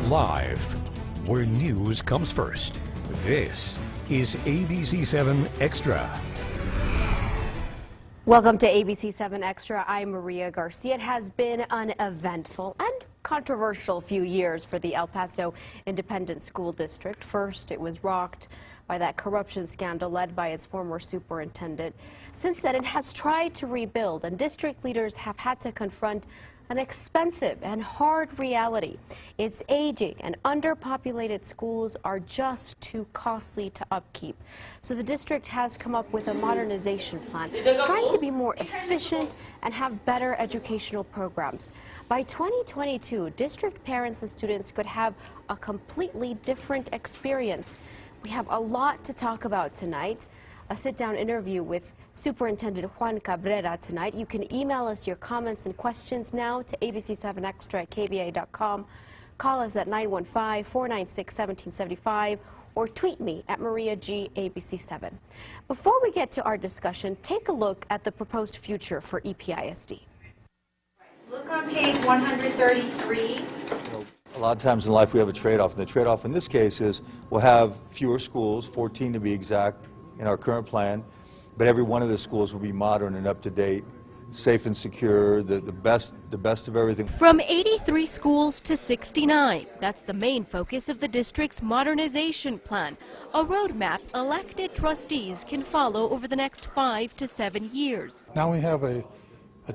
Live, where news comes first. This is ABC-7 Extra. Welcome to ABC-7 Extra. I'm Maria Garcia. It has been an eventful and controversial few years for the El Paso Independent School District. First, it was rocked by that corruption scandal led by its former superintendent. Since then, it has tried to rebuild, and district leaders have had to confront an expensive and hard reality. Its aging and underpopulated schools are just too costly to upkeep. So the district has come up with a modernization plan, trying to be more efficient and have better educational programs. By 2022, district parents and students could have a completely different experience. We have a lot to talk about tonight. A sit-down interview with Superintendent Juan Cabrera tonight. You can email us your comments and questions now to ABC7extra at KVIA.com. Call us at 915-496-1775 or tweet me at Maria G ABC7. Before we get to our discussion, take a look at the proposed future for EPISD. Look on page 133. A lot of times in life we have a trade-off, and the trade-off in this case is we'll have fewer schools, 14 to be exact, in our current plan, but every one of the schools will be modern and up-to-date, safe and secure, the best of everything. From 83 schools to 69, that's the main focus of the district's modernization plan, a roadmap elected trustees can follow over the next 5 to 7 years. Now we have a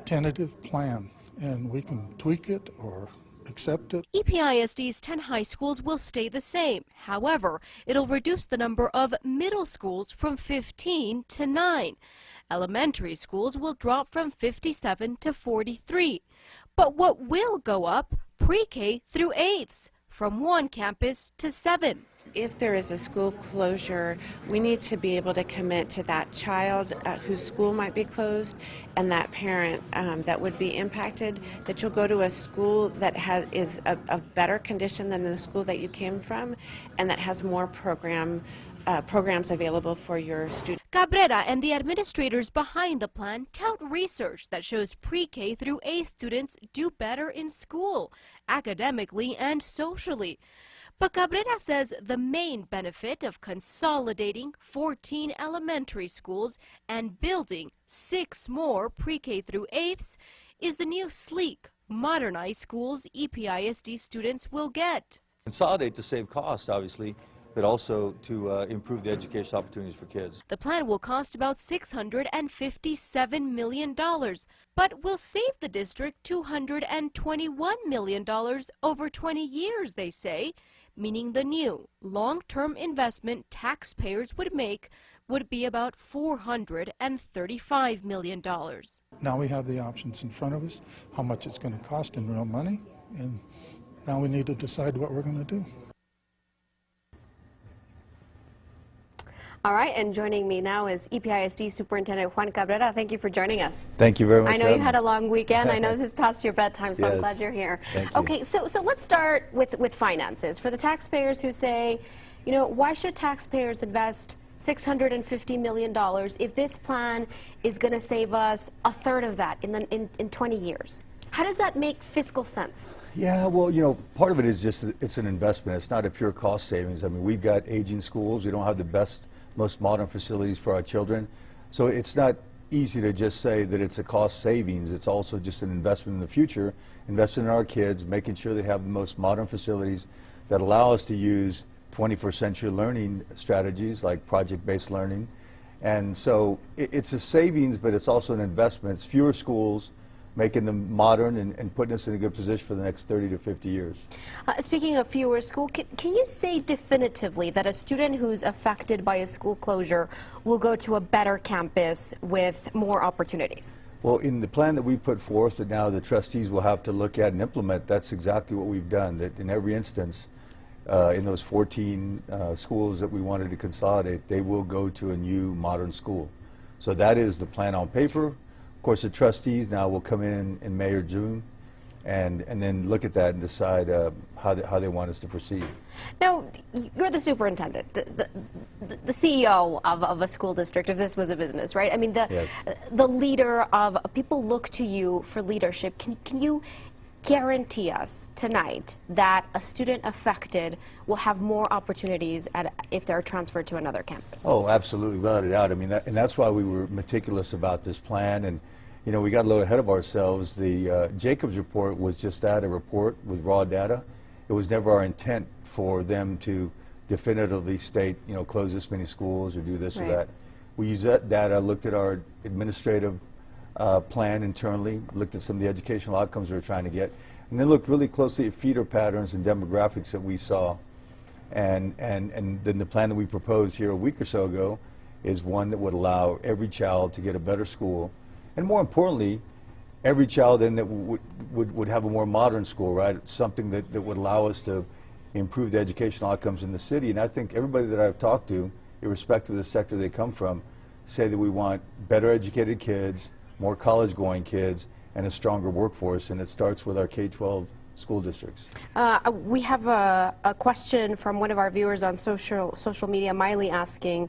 tentative plan, and we can tweak it or accept it. EPISD's 10 high schools will stay the same. However, it'll reduce the number of middle schools from 15 to 9. Elementary schools will drop from 57 to 43. But what will go up? Pre-K through 8s, from 1 campus to 7. If there is a school closure, we need to be able to commit to that child whose school might be closed and that parent that would be impacted, that you'll go to a school that is of better condition than the school that you came from and that has more programs available for your students. Cabrera and the administrators behind the plan tout research that shows pre-K through 8th students do better in school, academically and socially. But Cabrera says the main benefit of consolidating 14 elementary schools and building 6 more pre-K through 8ths is the new sleek, modernized schools EPISD students will get. Consolidate to save costs, obviously, but also to improve the education opportunities for kids. The plan will cost about $657 million, but will save the district $221 million over 20 years, they say, meaning the new long-term investment taxpayers would make would be about $435 million. Now we have the options in front of us, how much it's going to cost in real money, and now we need to decide what we're going to do. All right, and joining me now is EPISD Superintendent Juan Cabrera. Thank you for joining us. Thank you very much. I know you had a long weekend. I know this is past your bedtime, so Yes. I'm glad you're here. Thank you. Okay, so let's start with finances. For the taxpayers who say, you know, why should taxpayers invest $650 million if this plan is going to save us a third of that in 20 years? How does that make fiscal sense? Yeah, well, you know, part of it is just it's an investment. It's not a pure cost savings. I mean, we've got aging schools. We don't have the most modern facilities for our children. So it's not easy to just say that it's a cost savings. It's also just an investment in the future, investing in our kids, making sure they have the most modern facilities that allow us to use 21st century learning strategies like project-based learning. And so it's a savings, but it's also an investment. It's fewer schools, making them modern and putting us in a good position for the next 30 to 50 years. Speaking of fewer school, can you say definitively that a student who's affected by a school closure will go to a better campus with more opportunities? Well, in the plan that we put forth that now the trustees will have to look at and implement, that's exactly what we've done, that in every instance, in those 14 schools that we wanted to consolidate, they will go to a new modern school. So that is the plan on paper. Of course, the trustees now will come in May or June and then look at that and decide how they want us to proceed. Now, you're the superintendent, the CEO of a school district, if this was a business, right? I mean, Yes. the leader of, people look to you for leadership. Can you guarantee us tonight that a student affected will have more opportunities if they're transferred to another campus? Oh, absolutely, without a doubt. I mean, and that's why we were meticulous about this plan. And you know, we got a little ahead of ourselves. The Jacobs report was just that, a report with raw data. It was never our intent for them to definitively state, you know, close this many schools or do this or that. We used that data, looked at our administrative plan internally, looked at some of the educational outcomes we were trying to get, and then looked really closely at feeder patterns and demographics that we saw. And then the plan that we proposed here a week or so ago is one that would allow every child to get a better school, and more importantly, every child then that would have a more modern school, right? Something that would allow us to improve the educational outcomes in the city. And I think everybody that I've talked to, irrespective of the sector they come from, say that we want better educated kids, more college-going kids, and a stronger workforce, and it starts with our K-12 school districts. We have a question from one of our viewers on social media, Miley, asking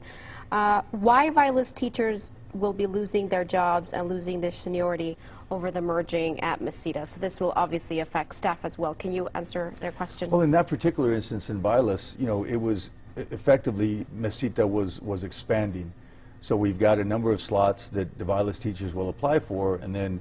why Vilas teachers will be losing their jobs and losing their seniority over the merging at Mesita. So this will obviously affect staff as well. Can you answer their question? Well, in that particular instance in Vilas, you know, it was effectively Mesita was expanding. So we've got a number of slots that the Vilas teachers will apply for, and then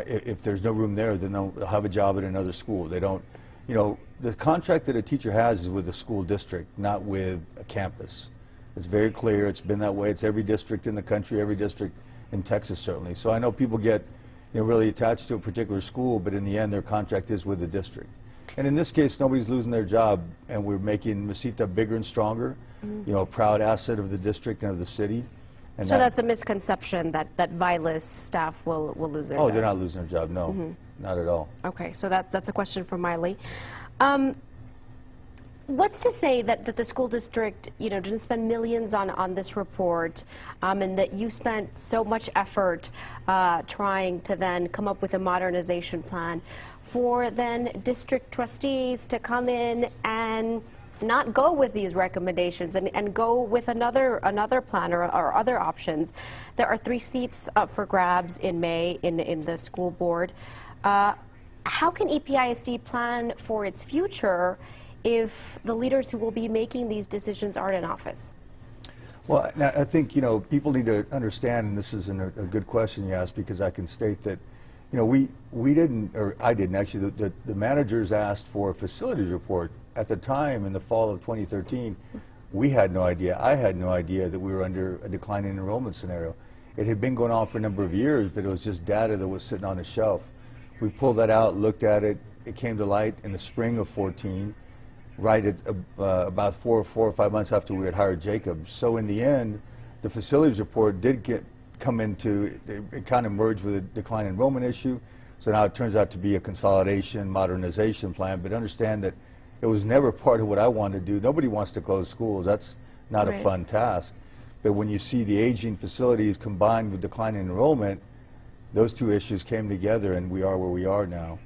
if there's no room there, then they'll have a job at another school. They don't, you know, the contract that a teacher has is with a school district, not with a campus. It's very clear. It's been that way. It's every district in the country, every district in Texas certainly. So I know people get, you know, really attached to a particular school, but in the end their contract is with the district. And in this case, nobody's losing their job, and we're making Mesita bigger and stronger, you know, a proud asset of the district and of the city. And so that's a misconception that Vilas staff will lose their job. Oh, they're not losing their job, no, not at all. Okay, so that's a question from Miley. What's to say that the school district, you know, didn't spend millions on this report, and that you spent so much effort trying to then come up with a modernization plan for then district trustees to come in and not go with these recommendations and go with another plan or other options? There are 3 seats up for grabs in May in the school board. How can EPISD plan for its future if the leaders who will be making these decisions aren't in office? Well, I think, you know, people need to understand, and this is a good question you asked, because I can state that, you know, we didn't, or I didn't actually, the managers asked for a facilities report. At the time, in the fall of 2013, we had no idea, I had no idea that we were under a declining enrollment scenario. It had been going on for a number of years, but it was just data that was sitting on a shelf. We pulled that out, looked at it, it came to light in the spring of 14, right at about 4 or 5 months after we had hired Jacob. So in the end, the facilities report did come into, it kind of merged with a decline enrollment issue. So now it turns out to be a consolidation, modernization plan, but understand that it was never part of what I wanted to do. Nobody wants to close schools. That's not a fun task. But when you see the aging facilities combined with declining enrollment, those two issues came together, and we are where we are now.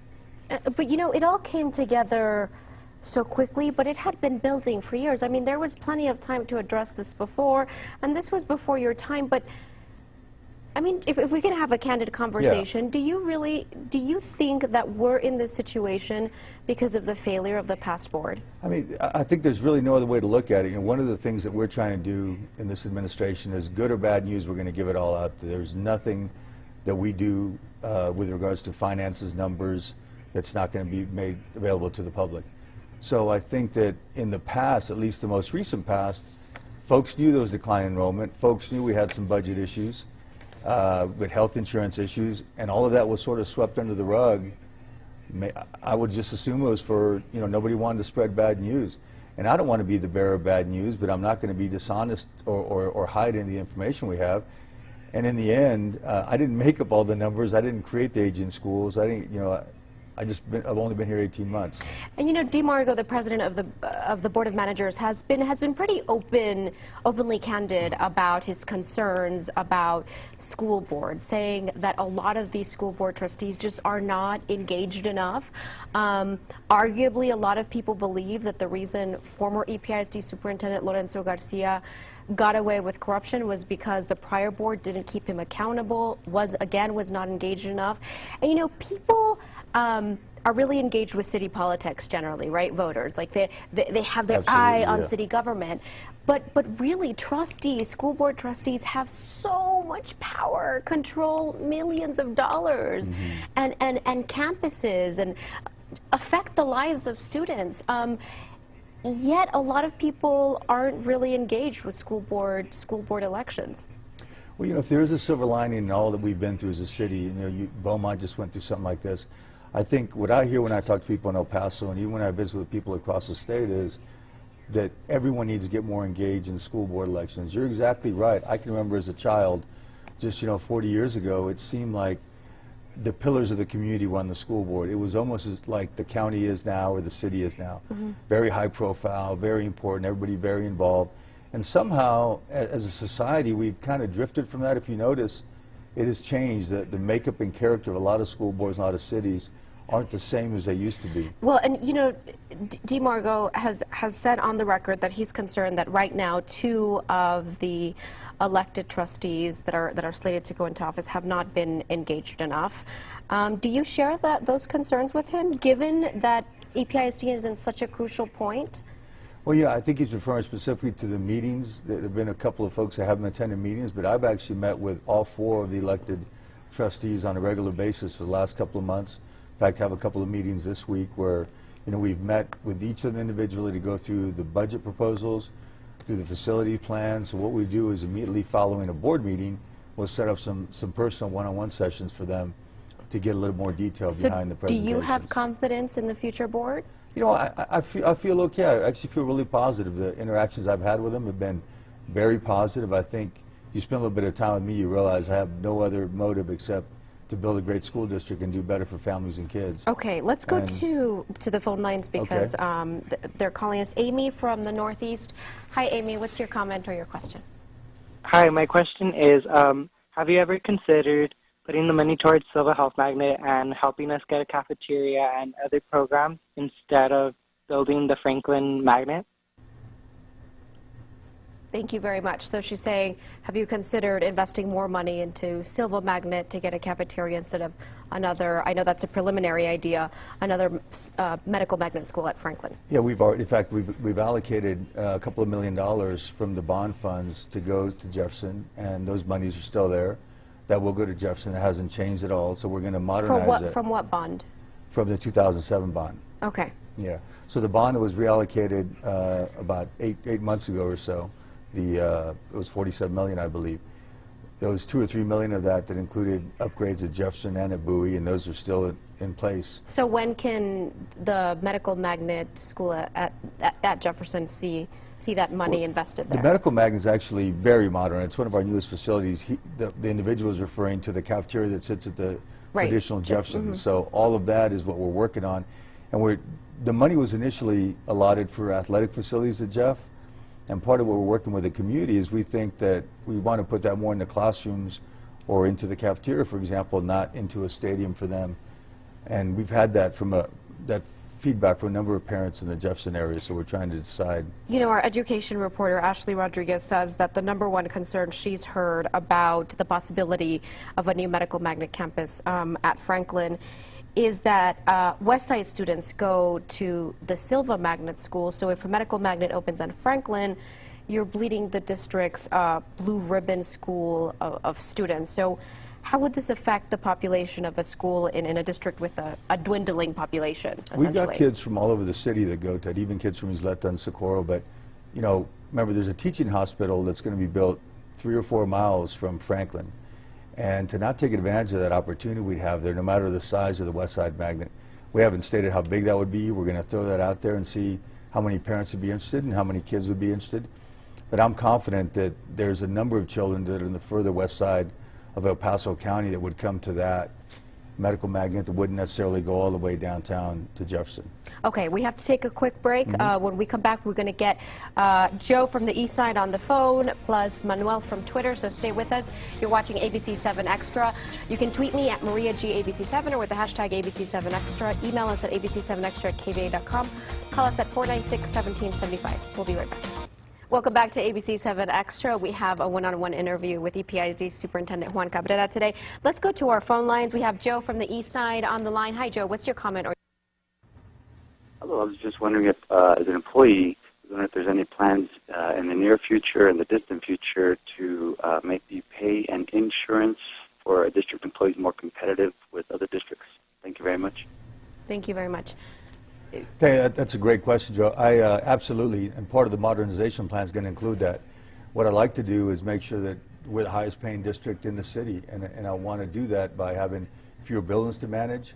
But you know, it all came together so quickly, but it had been building for years. I mean, there was plenty of time to address this before, and this was before your time. But I mean, if we can have a candid conversation, do you think that we're in this situation because of the failure of the past board? I mean, I think there's really no other way to look at it. You know, one of the things that we're trying to do in this administration is good or bad news, we're going to give it all out. There's nothing that we do with regards to finances, numbers, that's not going to be made available to the public. So I think that in the past, at least the most recent past, folks knew there was decline in enrollment. Folks knew we had some budget issues, with health insurance issues, and all of that was sort of swept under the rug. I would just assume it was for, you know, nobody wanted to spread bad news. And I don't want to be the bearer of bad news, but I'm not going to be dishonest or hide any of the information we have. And in the end, I didn't make up all the numbers. I didn't create the aging schools. I didn't, you know, I've only been here 18 months. And you know, DeMargo, the president of the Board of Managers, has been pretty openly candid about his concerns about school boards, saying that a lot of these school board trustees just are not engaged enough. Arguably, a lot of people believe that the reason former EPISD Superintendent Lorenzo Garcia got away with corruption was because the prior board didn't keep him accountable, was not engaged enough. And you know, people are really engaged with city politics generally, right? Voters, like they have their eye on city government. But really, trustees, school board trustees, have so much power, control millions of dollars, and campuses, and affect the lives of students. Yet a lot of people aren't really engaged with school board elections. Well, you know, if there is a silver lining in all that we've been through as a city, you know, Beaumont just went through something like this. I think what I hear when I talk to people in El Paso, and even when I visit with people across the state, is that everyone needs to get more engaged in school board elections. You're exactly right. I can remember as a child, just 40 years ago, it seemed like the pillars of the community were on the school board. It was almost like the county is now or the city is now. Very high profile, very important, everybody very involved. And somehow, as a society, we've kind of drifted from that. If you notice, it has changed. The makeup and character of a lot of school boards, a lot of cities, aren't the same as they used to be. Well, and DeMargo has said on the record that he's concerned that right now 2 of the elected trustees that are slated to go into office have not been engaged enough. Do you share those concerns with him, given that EPISD is in such a crucial point? Well, yeah, I think he's referring specifically to the meetings. There have been a couple of folks that haven't attended meetings, but I've actually met with all 4 of the elected trustees on a regular basis for the last couple of months. In fact, have a couple of meetings this week where, we've met with each of them individually to go through the budget proposals, through the facility plan. So what we do is immediately following a board meeting, we'll set up some personal one-on-one sessions for them to get a little more detail behind the presentations. Do you have confidence in the future board? I feel okay. I actually feel really positive. The interactions I've had with them have been very positive. I think you spend a little bit of time with me, you realize I have no other motive except to build a great school district and do better for families and kids. Okay, let's go to the phone lines because they're calling us. Amy from the Northeast. Hi, Amy. What's your comment or your question? Hi, my question is, have you ever considered putting the money towards Silva Health Magnet and helping us get a cafeteria and other programs instead of building the Franklin Magnet? Thank you very much. So she's saying, have you considered investing more money into Silva Magnet to get a cafeteria instead of another, I know that's a preliminary idea, another medical magnet school at Franklin? Yeah, in fact, we've allocated a couple of $1 million from the bond funds to go to Jefferson, and those monies are still there. That will go to Jefferson. It hasn't changed at all, so we're going to modernize it. From what bond? From the 2007 bond. Okay. Yeah. So the bond was reallocated about eight months ago or so. It was $47 million, I believe. There was $2 or $3 million of that included upgrades at Jefferson and at Bowie, and those are still in place. So when can the medical magnet school at Jefferson see that money invested there? The medical magnet is actually very modern. It's one of our newest facilities. The individual is referring to the cafeteria that sits at the traditional Jefferson. So all of that is what we're working on. And the money was initially allotted for athletic facilities at Jeff. And part of what we're working with the community is we think that we want to put that more in the classrooms or into the cafeteria, for example, not into a stadium for them. And we've had that that feedback from a number of parents in the Jefferson area, so we're trying to decide. Our education reporter, Ashley Rodriguez, says that the #1 concern she's heard about the possibility of a new medical magnet campus at Franklin is that Westside students go to the Silva Magnet School. So if a medical magnet opens on Franklin, you're bleeding the district's blue ribbon school of students. So how would this affect the population of a school in a district with a dwindling population, essentially? We've got kids from all over the city that go to it, even kids from Isleta and Socorro. But, remember, there's a teaching hospital that's going to be built 3 or 4 miles from Franklin. And to not take advantage of that opportunity we'd have there, no matter the size of the West Side Magnet. We haven't stated how big that would be. We're going to throw that out there and see how many parents would be interested and how many kids would be interested. But I'm confident that there's a number of children that are in the further west side of El Paso County that would come to that medical magnet that wouldn't necessarily go all the way downtown to Jefferson. Okay, we have to take a quick break. When we come back, we're going to get Joe from the East Side on the phone, plus Manuel from Twitter, so stay with us. You're watching ABC-7 Extra. You can tweet me at MariaGABC7 or with the hashtag ABC-7 Extra. Email us at ABC7Extra at KVIA.com. Call us at 496-1775. We'll be right back. Welcome back to ABC-7 Extra. We have a one-on-one interview with EPISD Superintendent Juan Cabrera today. Let's go to our phone lines. We have Joe from the East Side on the line. Hi, Joe. What's your comment? Hello, I was just wondering if, as an employee, if there's any plans in the near future and the distant future to make the pay and insurance for district employees more competitive with other districts. Thank you very much. Thank you very much. Hey, that's a great question, Joe. I absolutely, and part of the modernization plan is going to include that. What I'd like to do is make sure that we're the highest paying district in the city, and I want to do that by having fewer buildings to manage,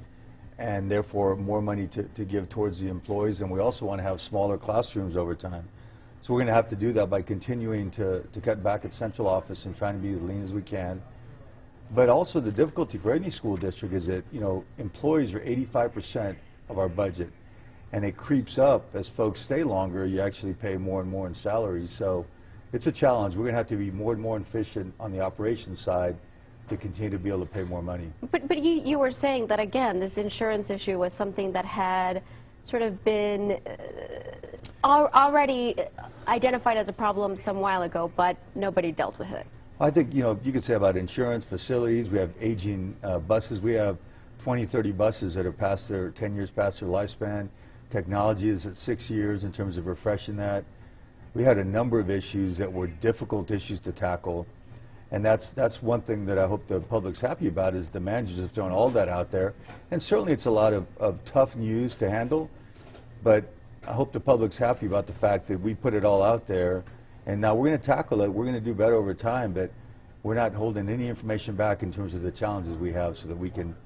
and therefore more money to give towards the employees, and we also want to have smaller classrooms over time. So we're going to have to do that by continuing to cut back at central office and trying to be as lean as we can. But also the difficulty for any school district is that, employees are 85% of our budget, and it creeps up as folks stay longer. You actually pay more and more in salaries. So it's a challenge. We're going to have to be more and more efficient on the operations side to continue to be able to pay more money. But you were saying that, again, this insurance issue was something that had sort of been already identified as a problem some while ago, but nobody dealt with it. I think, you could say about insurance, facilities, we have aging buses. We have 20, 30 buses that are past their 10 years past their lifespan. Technology is at 6 years in terms of refreshing that. We had a number of issues that were difficult issues to tackle. And that's one thing that I hope the public's happy about, is the managers have thrown all that out there. And certainly it's a lot of tough news to handle, but I hope the public's happy about the fact that we put it all out there, and now we're going to tackle it. We're going to do better over time, but we're not holding any information back in terms of the challenges we have so that we can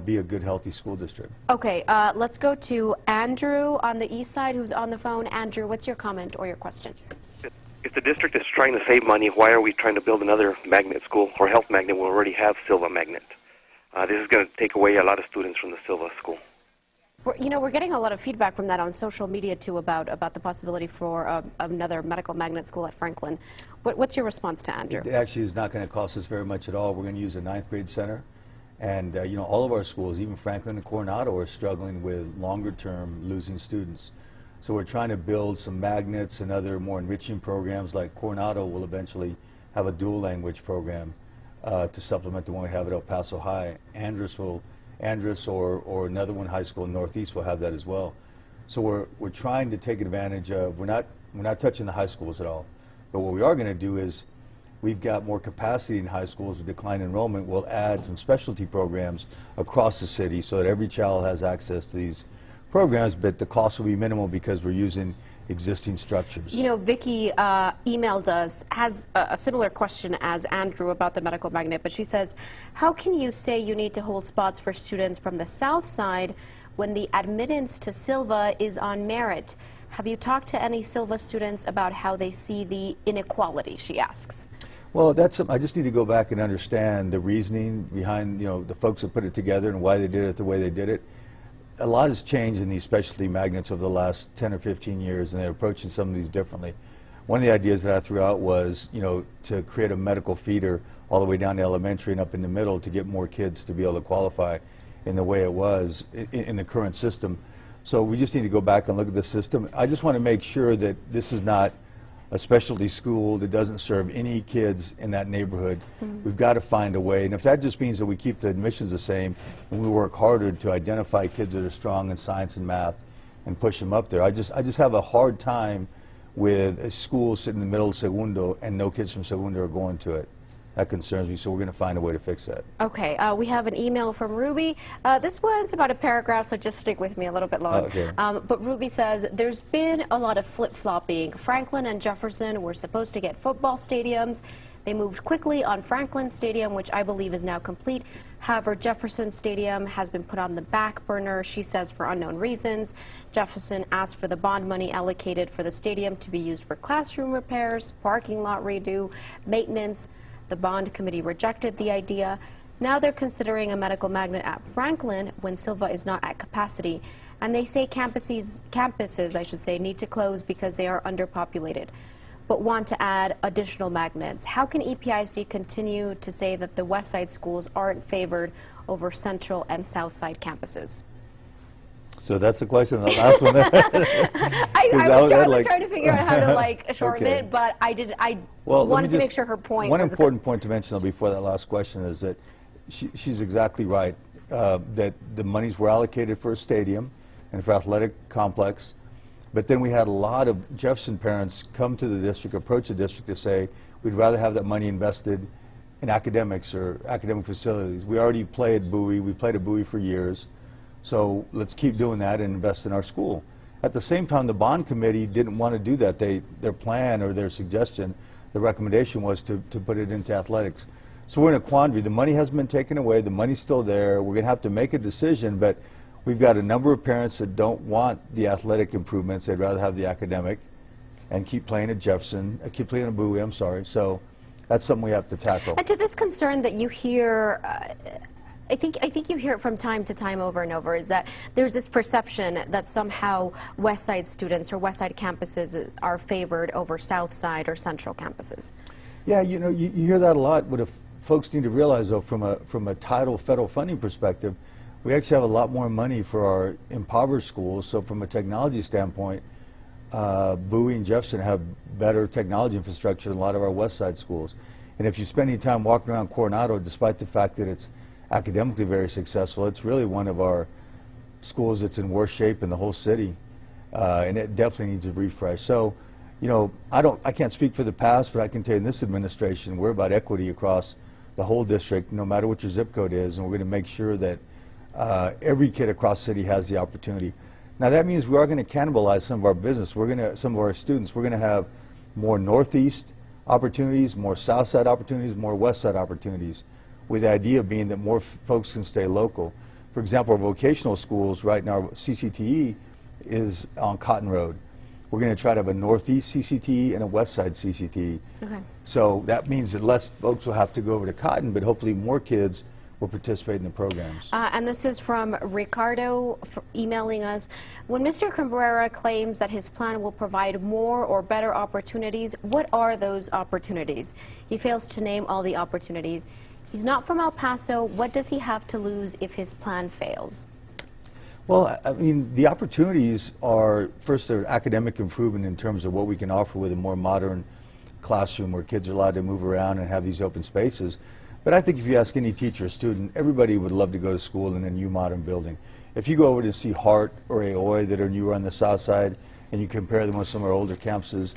be a good, healthy school district. Okay, let's go to Andrew on the east side who's on the phone. Andrew, what's your comment or your question? If the district is trying to save money, why are we trying to build another magnet school or health magnet? We already have Silva Magnet. This is going to take away a lot of students from the Silva school. We're getting a lot of feedback from that on social media, too, about the possibility for another medical magnet school at Franklin. What's your response to Andrew? It actually is not going to cost us very much at all. We're going to use a 9th grade center. And, all of our schools, even Franklin and Coronado, are struggling with longer-term losing students. So we're trying to build some magnets and other more enriching programs. Like Coronado will eventually have a dual language program to supplement the one we have at El Paso High. Andrus or another one, high school in Northeast, will have that as well. So we're trying to take advantage of, we're not touching the high schools at all. But what we are going to do is, we've got more capacity in high schools with decline enrollment. We'll add some specialty programs across the city so that every child has access to these programs, but the cost will be minimal because we're using existing structures. Vicki emailed us, has a similar question as Andrew about the medical magnet, but she says, how can you say you need to hold spots for students from the south side when the admittance to Silva is on merit? Have you talked to any Silva students about how they see the inequality, she asks? Well, I just need to go back and understand the reasoning behind, the folks that put it together and why they did it the way they did it. A lot has changed in these specialty magnets over the last 10 or 15 years, and they're approaching some of these differently. One of the ideas that I threw out was, to create a medical feeder all the way down to elementary and up in the middle to get more kids to be able to qualify in the way it was in the current system. So we just need to go back and look at the system. I just want to make sure that this is not a specialty school that doesn't serve any kids in that neighborhood. We've got to find a way, and if that just means that we keep the admissions the same and we work harder to identify kids that are strong in science and math and push them up there. I just have a hard time with a school sitting in the middle of Segundo and no kids from Segundo are going to it. That concerns me, so we're going to find a way to fix that. Okay, we have an email from Ruby. This one's about a paragraph, so just stick with me a little bit long. Okay. But Ruby says, there's been a lot of flip-flopping. Franklin and Jefferson were supposed to get football stadiums. They moved quickly on Franklin Stadium, which I believe is now complete. However, Jefferson Stadium has been put on the back burner, she says, for unknown reasons. Jefferson asked for the bond money allocated for the stadium to be used for classroom repairs, parking lot redo, maintenance. The bond committee rejected the idea. Now they're considering a medical magnet at Franklin when Silva is not at capacity. And they say campuses, I should say, need to close because they are underpopulated, but want to add additional magnets. How can EPISD continue to say that the West Side schools aren't favored over Central and South Side campuses? So that's the question, the last one there. I was trying to figure out how to shorten it, but I wanted to make sure her point One was important point to mention before that last question is that she's exactly right, that the monies were allocated for a stadium, and for athletic complex. But then we had a lot of Jefferson parents come to the district, approach the district to say, we'd rather have that money invested in academics or academic facilities. We already play at Bowie. We played at Bowie for years. So let's keep doing that and invest in our school. At the same time, the bond committee didn't want to do that. Their plan or their suggestion, the recommendation was to put it into athletics. So we're in a quandary. The money hasn't been taken away. The money's still there. We're going to have to make a decision, but we've got a number of parents that don't want the athletic improvements. They'd rather have the academic and keep playing at Jefferson, keep playing at Bowie, I'm sorry. So that's something we have to tackle. And to this concern that you hear, I think you hear it from time to time over and over, is that there's this perception that somehow West Side students or West Side campuses are favored over South Side or Central campuses. Yeah, you know, you hear that a lot. What if folks need to realize, though, from a title federal funding perspective, we actually have a lot more money for our impoverished schools. So from a technology standpoint, Bowie and Jefferson have better technology infrastructure than a lot of our West Side schools. And if you spend any time walking around Coronado, despite the fact that it's academically very successful, it's really one of our schools that's in worse shape in the whole city, and it definitely needs a refresh. So, you know, I can't speak for the past, but I can tell you in this administration, we're about equity across the whole district, no matter what your zip code is, and we're going to make sure that every kid across the city has the opportunity. Now that means we are going to cannibalize some of our business. Some of our students, we're going to have more Northeast opportunities, more South Side opportunities, more West Side opportunities, with the idea being that more folks can stay local. For example, our vocational schools right now, CCTE is on Cotton Road. We're going to try to have a Northeast CCTE and a West Side CCTE. Okay. So that means that less folks will have to go over to Cotton, but hopefully more kids will participate in the programs. And this is from Ricardo emailing us. When Mr. Cabrera claims that his plan will provide more or better opportunities, what are those opportunities? He fails to name all the opportunities. He's not from El Paso. What does he have to lose if his plan fails? Well, I mean, the opportunities are, first, their academic improvement in terms of what we can offer with a more modern classroom where kids are allowed to move around and have these open spaces. But I think if you ask any teacher or student, everybody would love to go to school in a new modern building. If you go over to see Hart or Aoy that are newer on the South Side and you compare them with some of our older campuses,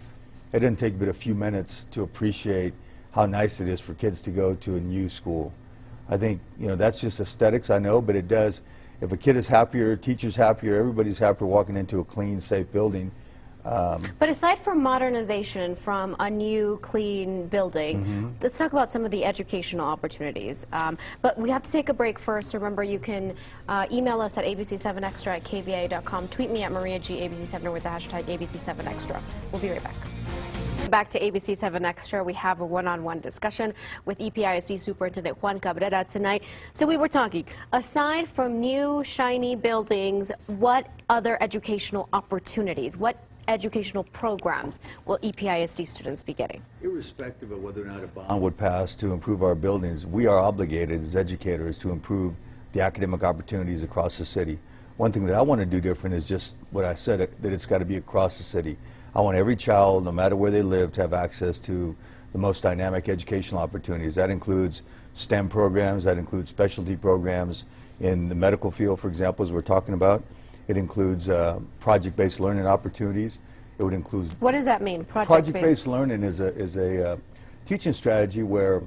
it doesn't take but a few minutes to appreciate how nice it is for kids to go to a new school. I think, you know, that's just aesthetics, I know, but it does. If a kid is happier, teacher's happier, everybody's happier walking into a clean, safe building. But aside from modernization, from a new, clean building, let's talk about some of the educational opportunities. But we have to take a break first. Remember, you can email us at ABC7Xtra at KVIA.com. Tweet me at Maria G. ABC7 with the hashtag ABC7Xtra. We'll be right back. Back to ABC7 Extra, we have a one-on-one discussion with EPISD Superintendent Juan Cabrera tonight. So we were talking, aside from new, shiny buildings, what other educational opportunities, what educational programs will EPISD students be getting? Irrespective of whether or not a bond would pass to improve our buildings, we are obligated as educators to improve the academic opportunities across the city. One thing that I want to do different is just what I said, that it's got to be across the city. I want every child, no matter where they live, to have access to the most dynamic educational opportunities. That includes STEM programs, that includes specialty programs in the medical field, for example, as we're talking about. It includes project-based learning opportunities. It would include... What does that mean, project-based learning is a teaching strategy where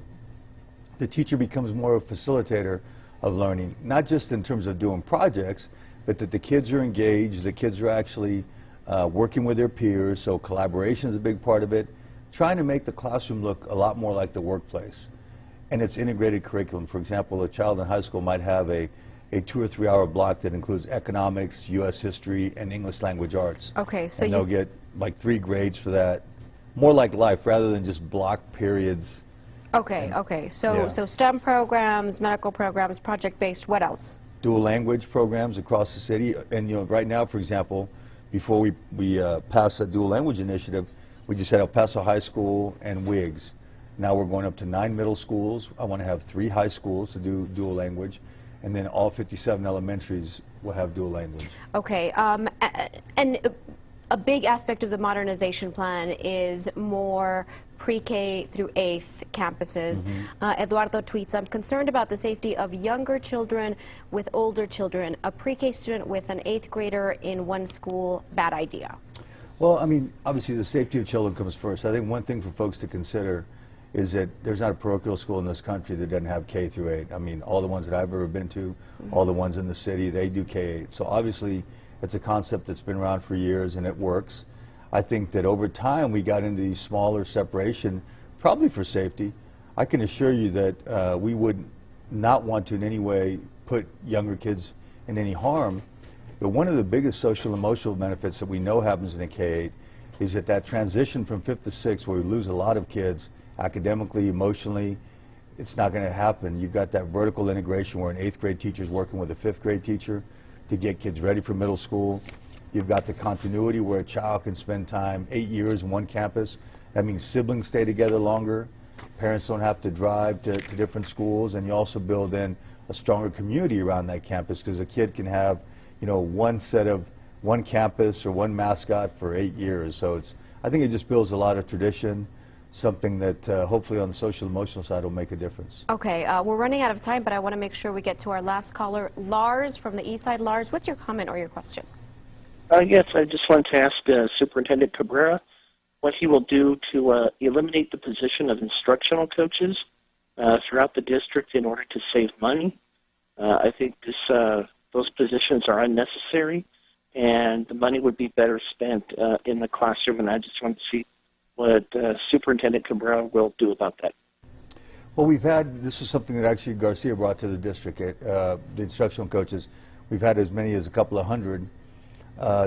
the teacher becomes more of a facilitator of learning, not just in terms of doing projects, but that the kids are engaged, the kids are actually working with their peers, so collaboration is a big part of it, trying to make the classroom look a lot more like the workplace. And it's integrated curriculum. For example, a child in high school might have a 2 or 3 hour block that includes economics, U.S. history, and English language arts. Okay, so and they'll get like 3 grades for that. More like life rather than just block periods. Okay, okay. So STEM programs, medical programs, project-based, what else? Dual language programs across the city. And you know, right now, for example, before we passed the dual language initiative, we just had El Paso High School and WIGS. Now we're going up to 9 middle schools. I want to have 3 high schools to do dual language, and then all 57 elementaries will have dual language. Okay, and a big aspect of the modernization plan is more pre-K through 8th campuses. Eduardo tweets, I'm concerned about the safety of younger children with older children. A pre-K student with an 8th grader in one school, bad idea. Well, I mean, obviously the safety of children comes first. I think one thing for folks to consider is that there's not a parochial school in this country that doesn't have K through 8. I mean, all the ones that I've ever been to, all the ones in the city, they do K-8. So obviously it's a concept that's been around for years and it works. I think that over time we got into these smaller separation, probably for safety. I can assure you that we would not want to in any way put younger kids in any harm. But one of the biggest social and emotional benefits that we know happens in a K-8 is that transition from 5th to 6th, where we lose a lot of kids academically, emotionally, it's not going to happen. You've got that vertical integration where an 8th grade teacher is working with a 5th grade teacher to get kids ready for middle school. You've got the continuity where a child can spend time 8 years in one campus. That means siblings stay together longer. Parents don't have to drive to different schools, and you also build in a stronger community around that campus because a kid can have, you know, one campus or one mascot for 8 years. So I think it just builds a lot of tradition, something that hopefully on the social emotional side will make a difference. Okay, we're running out of time, but I want to make sure we get to our last caller, Lars from the East Side. Lars, what's your comment or your question? Yes, I just wanted to ask Superintendent Cabrera what he will do to eliminate the position of instructional coaches throughout the district in order to save money. I think those positions are unnecessary, and the money would be better spent in the classroom, and I just want to see what Superintendent Cabrera will do about that. Well, this is something that actually Garcia brought to the district, the instructional coaches. We've had as many as a couple of hundred.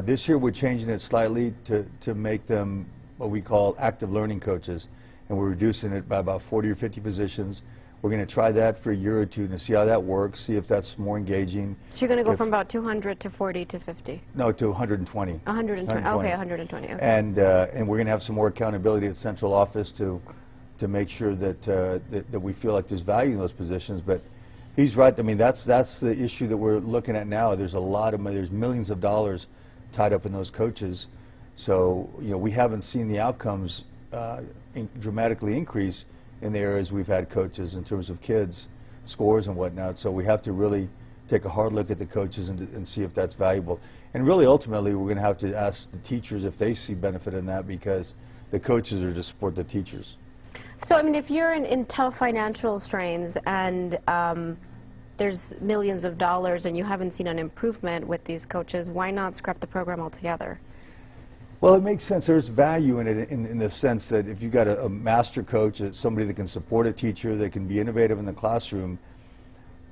This year we're changing it slightly to make them what we call active learning coaches, and we're reducing it by about 40 or 50 positions. We're going to try that for a year or two to see how that works, see if that's more engaging. So you're going to go from about 200 to 40 to 50? No, to 120. 120. Okay, 120. Okay. And we're going to have some more accountability at central office to make sure that we feel like there's value in those positions. But he's right. I mean, that's the issue that we're looking at now. There's a lot of money. There's millions of dollars tied up in those coaches. So, you know, we haven't seen the outcomes dramatically increase in the areas we've had coaches in terms of kids, scores and whatnot. So we have to really take a hard look at the coaches and see if that's valuable. And really, ultimately, we're going to have to ask the teachers if they see benefit in that, because the coaches are to support the teachers. So, I mean, if you're in tough financial strains and there's millions of dollars and you haven't seen an improvement with these coaches, why not scrap the program altogether? Well, it makes sense. There's value in it in the sense that if you've got a master coach, somebody that can support a teacher, that can be innovative in the classroom,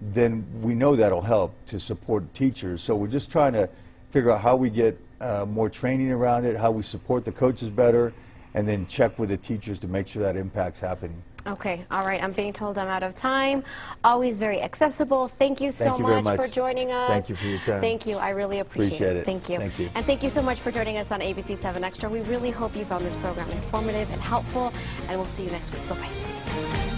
then we know that'll help to support teachers. So we're just trying to figure out how we get more training around it, how we support the coaches better, and then check with the teachers to make sure that impact's happening. Okay, all right. I'm being told I'm out of time. Always very accessible. Thank you so much for joining us. Thank you for your time. Thank you. I really appreciate it. Thank you. Thank you. And thank you so much for joining us on ABC-7 Extra. We really hope you found this program informative and helpful, and we'll see you next week. Bye-bye.